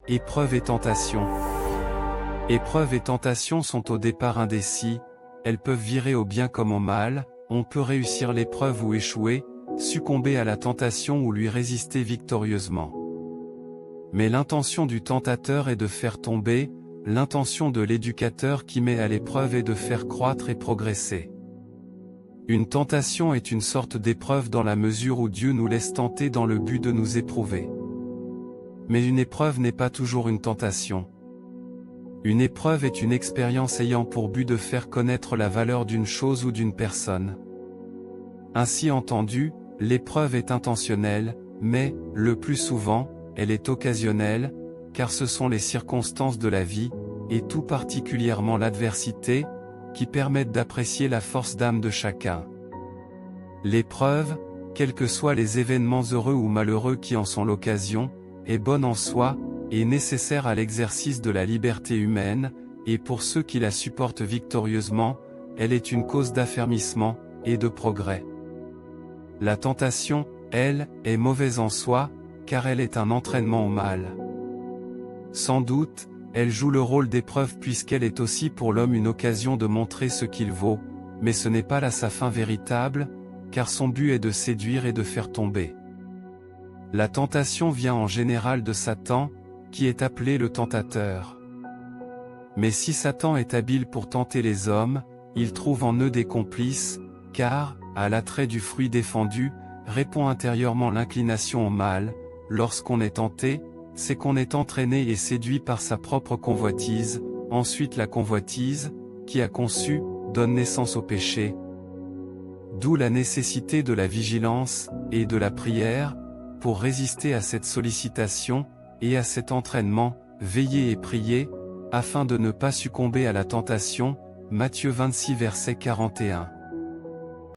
Épreuve et tentation. Épreuve et tentation sont au départ indécis, elles peuvent virer au bien comme au mal, on peut réussir l'épreuve ou échouer, succomber à la tentation ou lui résister victorieusement. Mais l'intention du tentateur est de faire tomber, l'intention de l'éducateur qui met à l'épreuve est de faire croître et progresser. Une tentation est une sorte d'épreuve dans la mesure où Dieu nous laisse tenter dans le but de nous éprouver. Mais une épreuve n'est pas toujours une tentation. Une épreuve est une expérience ayant pour but de faire connaître la valeur d'une chose ou d'une personne. Ainsi entendu, l'épreuve est intentionnelle, mais, le plus souvent, elle est occasionnelle, car ce sont les circonstances de la vie, et tout particulièrement l'adversité, qui permettent d'apprécier la force d'âme de chacun. L'épreuve, quels que soient les événements heureux ou malheureux qui en sont l'occasion, est bonne en soi, et nécessaire à l'exercice de la liberté humaine, et pour ceux qui la supportent victorieusement, elle est une cause d'affermissement, et de progrès. La tentation, elle, est mauvaise en soi, car elle est un entraînement au mal. Sans doute, elle joue le rôle d'épreuve puisqu'elle est aussi pour l'homme une occasion de montrer ce qu'il vaut, mais ce n'est pas là sa fin véritable, car son but est de séduire et de faire tomber. La tentation vient en général de Satan, qui est appelé le tentateur. Mais si Satan est habile pour tenter les hommes, il trouve en eux des complices, car, à l'attrait du fruit défendu, répond intérieurement l'inclination au mal. Lorsqu'on est tenté, c'est qu'on est entraîné et séduit par sa propre convoitise, ensuite la convoitise, qui a conçu, donne naissance au péché. D'où la nécessité de la vigilance, et de la prière, pour résister à cette sollicitation, et à cet entraînement, veiller et prier, afin de ne pas succomber à la tentation, Matthieu 26 verset 41.